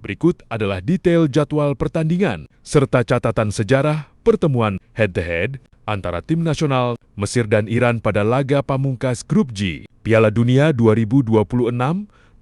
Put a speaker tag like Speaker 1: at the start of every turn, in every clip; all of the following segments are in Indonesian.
Speaker 1: Berikut adalah detail jadwal pertandingan serta catatan sejarah pertemuan head-to-head antara tim nasional Mesir dan Iran pada laga pamungkas Grup G Piala Dunia 2026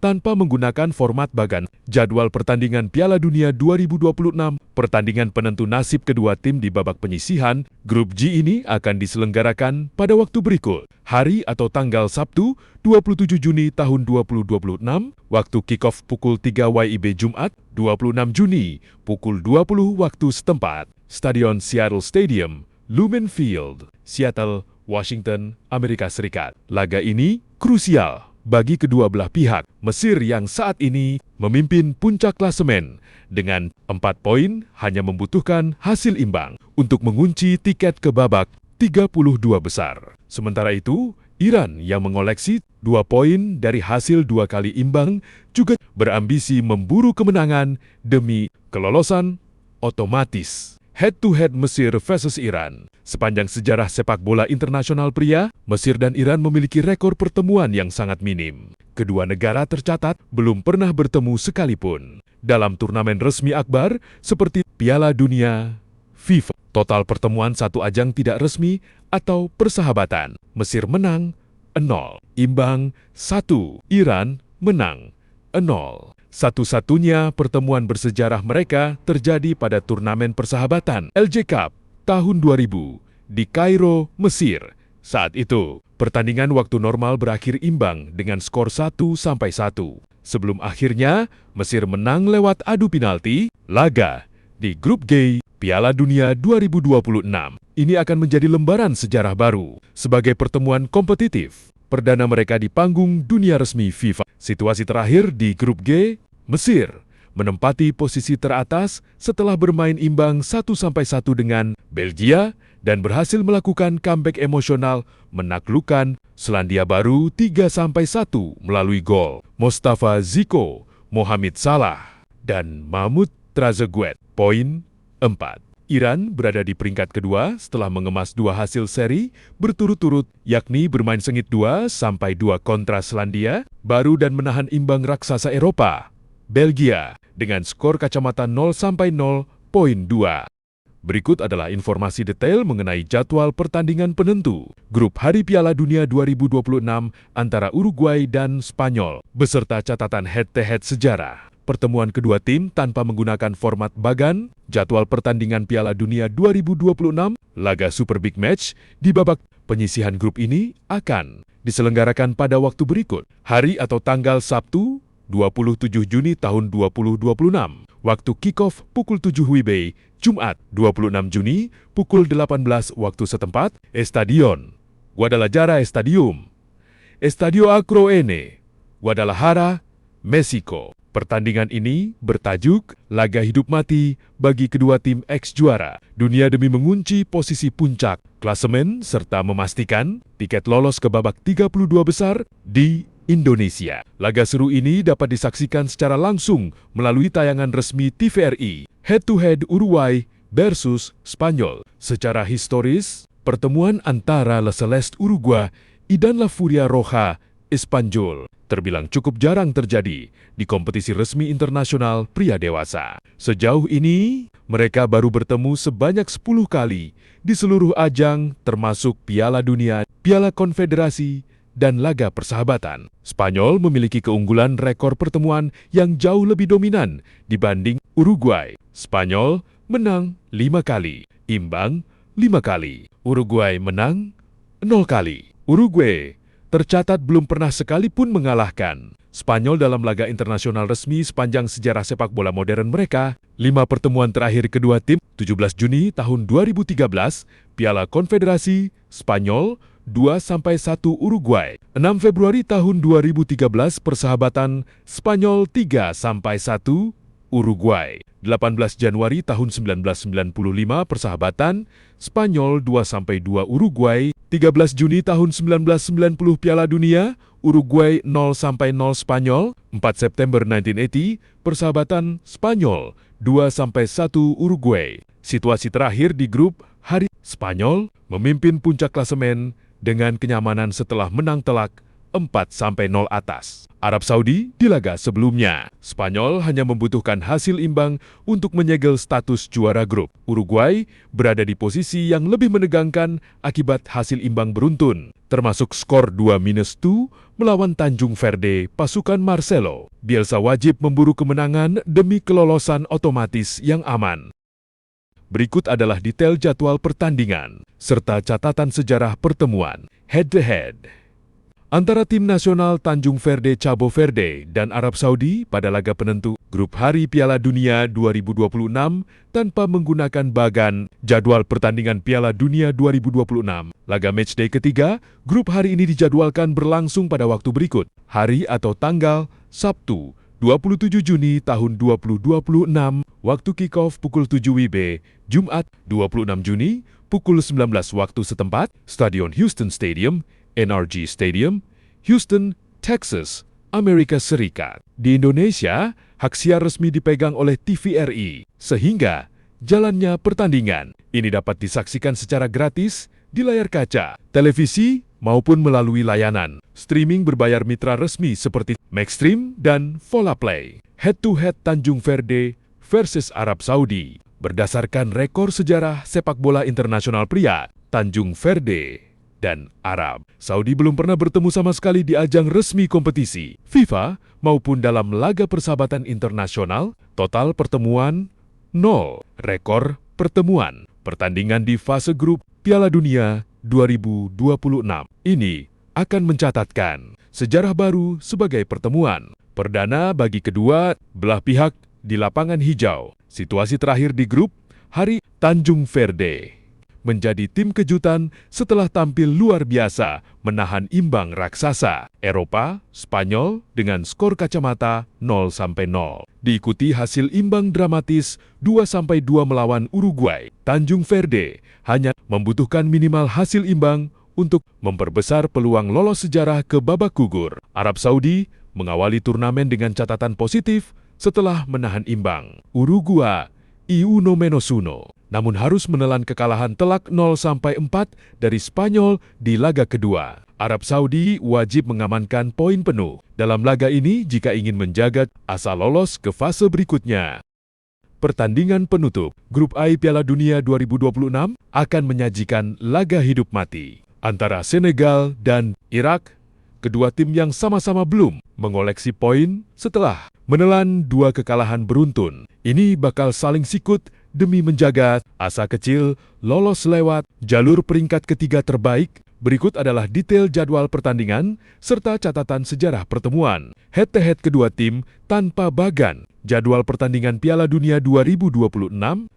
Speaker 1: tanpa menggunakan format bagan. Jadwal pertandingan Piala Dunia 2026, pertandingan penentu nasib kedua tim di babak penyisihan Grup G ini akan diselenggarakan pada waktu berikut. Hari atau tanggal Sabtu 27 Juni tahun 2026, waktu kick-off pukul 3 WIB Jumat 26 Juni, pukul 20 waktu setempat. Stadion Seattle Stadium, Lumen Field, Seattle, Washington, Amerika Serikat. Laga ini krusial bagi kedua belah pihak. Mesir yang saat ini memimpin puncak klasemen dengan 4 poin hanya membutuhkan hasil imbang untuk mengunci tiket ke babak 32 besar. Sementara itu, Iran yang mengoleksi 2 poin dari hasil 2 kali imbang juga berambisi memburu kemenangan demi kelolosan otomatis. Head-to-head Mesir versus Iran. Sepanjang sejarah sepak bola internasional pria, Mesir dan Iran memiliki rekor pertemuan yang sangat minim. Kedua negara tercatat belum pernah bertemu sekalipun dalam turnamen resmi akbar seperti Piala Dunia FIFA. Total pertemuan satu ajang tidak resmi atau persahabatan. Mesir menang 0, imbang 1, Iran menang 0. Satu-satunya pertemuan bersejarah mereka terjadi pada turnamen persahabatan LJ Cup tahun 2000 di Kairo, Mesir. Saat itu, pertandingan waktu normal berakhir imbang dengan skor 1-1. Sebelum akhirnya, Mesir menang lewat adu penalti. Laga di Grup G Piala Dunia 2026. Ini akan menjadi lembaran sejarah baru sebagai pertemuan kompetitif perdana mereka di panggung dunia resmi FIFA. Situasi terakhir di Grup G, Mesir menempati posisi teratas setelah bermain imbang 1-1 dengan Belgia dan berhasil melakukan comeback emosional menaklukkan Selandia Baru 3-1 melalui gol Mostafa Ziko, Mohamed Salah, dan Mahmoud Trezeguet. Poin 4. Iran berada di peringkat kedua setelah mengemas 2 hasil seri berturut-turut, yakni bermain sengit 2-2 kontra Selandia Baru dan menahan imbang raksasa Eropa, Belgia, dengan skor kacamata 0-0.2. Berikut adalah informasi detail mengenai jadwal pertandingan penentu Grup Hari Piala Dunia 2026 antara Uruguay dan Spanyol, beserta catatan head-to-head sejarah. Pertemuan kedua tim tanpa menggunakan format bagan, jadwal pertandingan Piala Dunia 2026, laga Super Big Match di babak penyisihan grup ini akan diselenggarakan pada waktu berikut. Hari atau tanggal Sabtu 27 Juni tahun 2026, waktu kick-off pukul 7 WIB, Jumat 26 Juni pukul 18 waktu setempat, Stadion Guadalajara Stadium, Estadio Akro N, Guadalajara, Meksiko. Pertandingan ini bertajuk laga hidup mati bagi kedua tim ex-juara dunia demi mengunci posisi puncak klasemen serta memastikan tiket lolos ke babak 32 besar di Indonesia. Laga seru ini dapat disaksikan secara langsung melalui tayangan resmi TVRI. Head-to-head Uruguay versus Spanyol. Secara historis, pertemuan antara La Celeste Uruguay dan La Furia Roja Espanyol terbilang cukup jarang terjadi di kompetisi resmi internasional pria dewasa. Sejauh ini, mereka baru bertemu sebanyak 10 kali di seluruh ajang termasuk Piala Dunia, Piala Konfederasi, dan laga persahabatan. Spanyol memiliki keunggulan rekor pertemuan yang jauh lebih dominan dibanding Uruguay. Spanyol menang 5 kali, imbang 5 kali. Uruguay menang 0 kali. Uruguay tercatat belum pernah sekalipun mengalahkan Spanyol dalam laga internasional resmi sepanjang sejarah sepak bola modern mereka. 5 pertemuan terakhir kedua tim, 17 Juni tahun 2013, Piala Konfederasi, Spanyol, 2-1 Uruguay. 6 Februari tahun 2013, persahabatan, Spanyol 3-1 Uruguay. 18 Januari tahun 1995, persahabatan, Spanyol 2-2 Uruguay. 13 Juni tahun 1990 Piala Dunia, Uruguay 0-0 Spanyol. 4 September 1980, persahabatan Spanyol 2-1 Uruguay. Situasi terakhir di grup hari, Spanyol memimpin puncak klasemen dengan kenyamanan setelah menang telak 4-0 atas. Arab Saudi di laga sebelumnya. Spanyol hanya membutuhkan hasil imbang untuk menyegel status juara grup. Uruguay berada di posisi yang lebih menegangkan akibat hasil imbang beruntun, termasuk skor 2-2 melawan Tanjung Verde pasukan Marcelo. Bielsa wajib memburu kemenangan demi kelolosan otomatis yang aman. Berikut adalah detail jadwal pertandingan, serta catatan sejarah pertemuan head-to-head antara tim nasional Tanjung Verde Cabo Verde dan Arab Saudi pada laga penentu grup hari Piala Dunia 2026 tanpa menggunakan bagan. Jadwal pertandingan Piala Dunia 2026. Laga matchday ketiga, grup hari ini dijadwalkan berlangsung pada waktu berikut. Hari atau tanggal Sabtu 27 Juni tahun 2026, waktu kick-off pukul 7 WIB, Jumat 26 Juni, pukul 19 waktu setempat, Stadion Houston Stadium, NRG Stadium, Houston, Texas, Amerika Serikat. Di Indonesia, hak siar resmi dipegang oleh TVRI, sehingga jalannya pertandingan ini dapat disaksikan secara gratis di layar kaca, televisi, maupun melalui layanan streaming berbayar mitra resmi seperti Maxstream dan Volaplay. Head-to-head Tanjung Verde versus Arab Saudi. Berdasarkan rekor sejarah sepak bola internasional pria, Tanjung Verde dan Arab Saudi belum pernah bertemu sama sekali di ajang resmi kompetisi FIFA maupun dalam laga persahabatan internasional. Total pertemuan 0. Rekor pertemuan pertandingan di fase grup Piala Dunia 2026 ini akan mencatatkan sejarah baru sebagai pertemuan perdana bagi kedua belah pihak di lapangan hijau. Situasi terakhir di grup hari, Tanjung Verde menjadi tim kejutan setelah tampil luar biasa menahan imbang raksasa Eropa, Spanyol dengan skor kacamata 0-0. Diikuti hasil imbang dramatis 2-2 melawan Uruguay. Tanjung Verde hanya membutuhkan minimal hasil imbang untuk memperbesar peluang lolos sejarah ke babak gugur. Arab Saudi mengawali turnamen dengan catatan positif setelah menahan imbang Uruguay Iuno Menosuno, namun harus menelan kekalahan telak 0-4 dari Spanyol di laga kedua. Arab Saudi wajib mengamankan poin penuh dalam laga ini jika ingin menjaga asa lolos ke fase berikutnya. Pertandingan penutup Grup A Piala Dunia 2026 akan menyajikan laga hidup mati antara Senegal dan Irak. Kedua tim yang sama-sama belum mengoleksi poin setelah menelan 2 kekalahan beruntun. Ini bakal saling sikut demi menjaga asa kecil lolos lewat jalur peringkat ketiga terbaik. Berikut adalah detail jadwal pertandingan serta catatan sejarah pertemuan head-to-head kedua tim tanpa bagan. Jadwal pertandingan Piala Dunia 2026,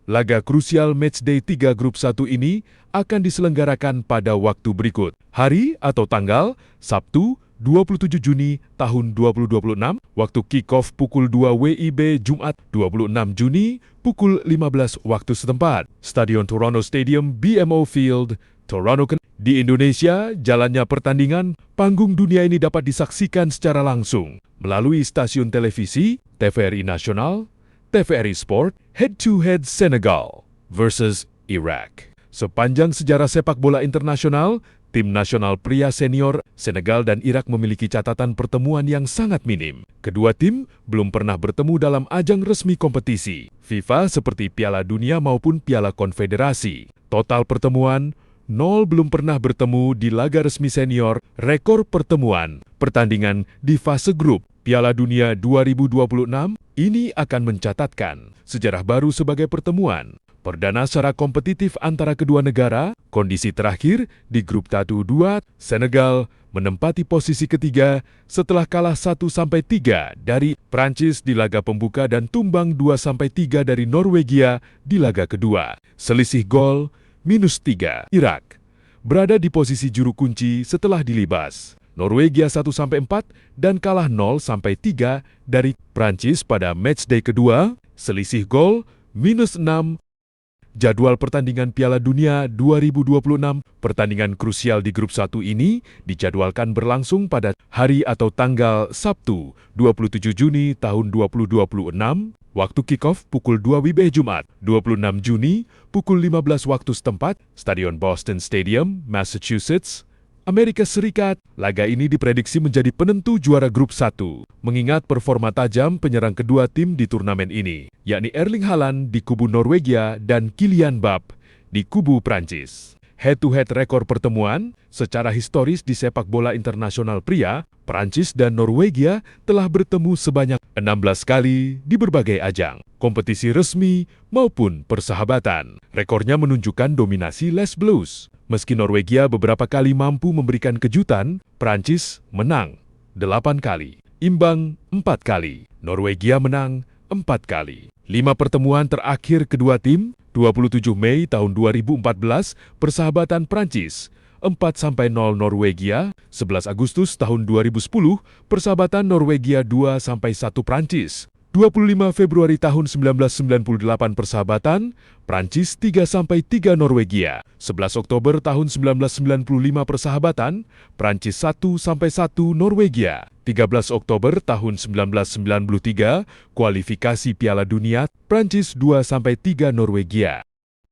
Speaker 1: laga krusial matchday 3 grup 1 ini akan diselenggarakan pada waktu berikut. Hari atau tanggal Sabtu 27 Juni tahun 2026, waktu kick-off pukul 2 WIB, Jumat 26 Juni pukul 15 waktu setempat. Stadion Toronto Stadium, BMO Field, Toronto. Di Indonesia, jalannya pertandingan panggung dunia ini dapat disaksikan secara langsung melalui stasiun televisi, TVRI Nasional, TVRI Sport, head-to-head Senegal versus Iraq. Sepanjang sejarah sepak bola internasional, tim nasional pria senior Senegal dan Irak memiliki catatan pertemuan yang sangat minim. Kedua tim belum pernah bertemu dalam ajang resmi kompetisi FIFA seperti Piala Dunia maupun Piala Konfederasi. Total pertemuan 0, belum pernah bertemu di laga resmi senior. Rekor pertemuan pertandingan di fase grup Piala Dunia 2026 ini akan mencatatkan sejarah baru sebagai pertemuan perdana secara kompetitif antara kedua negara. Kondisi terakhir di grup Tatu 2, Senegal menempati posisi ketiga setelah kalah 1-3 dari Prancis di laga pembuka dan tumbang 2-3 dari Norwegia di laga kedua. Selisih gol -3. Irak berada di posisi juru kunci setelah dilibas Norwegia 1-4 dan kalah 0-3 dari Prancis pada matchday kedua. Selisih gol -6. Jadwal pertandingan Piala Dunia 2026, pertandingan krusial di grup 1 ini dijadwalkan berlangsung pada hari atau tanggal Sabtu 27 Juni tahun 2026, waktu kick-off pukul 2 WIB, Jumat 26 Juni pukul 15 waktu setempat, Stadion Boston Stadium, Massachusetts, Amerika Serikat. Laga ini diprediksi menjadi penentu juara grup 1, mengingat performa tajam penyerang kedua tim di turnamen ini, yakni Erling Haaland di kubu Norwegia dan Kylian Mbappé di kubu Prancis. Head-to-head rekor pertemuan, secara historis di sepak bola internasional pria, Prancis dan Norwegia telah bertemu sebanyak 16 kali di berbagai ajang, kompetisi resmi maupun persahabatan. Rekornya menunjukkan dominasi Les Bleus. Meski Norwegia beberapa kali mampu memberikan kejutan, Prancis menang 8 kali, imbang 4 kali. Norwegia menang 4 kali. 5 pertemuan terakhir kedua tim, 27 Mei tahun 2014, persahabatan Prancis, 4-0 Norwegia, 11 Agustus tahun 2010, persahabatan Norwegia 2-1 Prancis, 25 Februari tahun 1998 persahabatan, Prancis 3-3 Norwegia, 11 Oktober tahun 1995 persahabatan, Prancis 1-1 Norwegia, 13 Oktober tahun 1993, kualifikasi Piala Dunia, Prancis 2-3 Norwegia.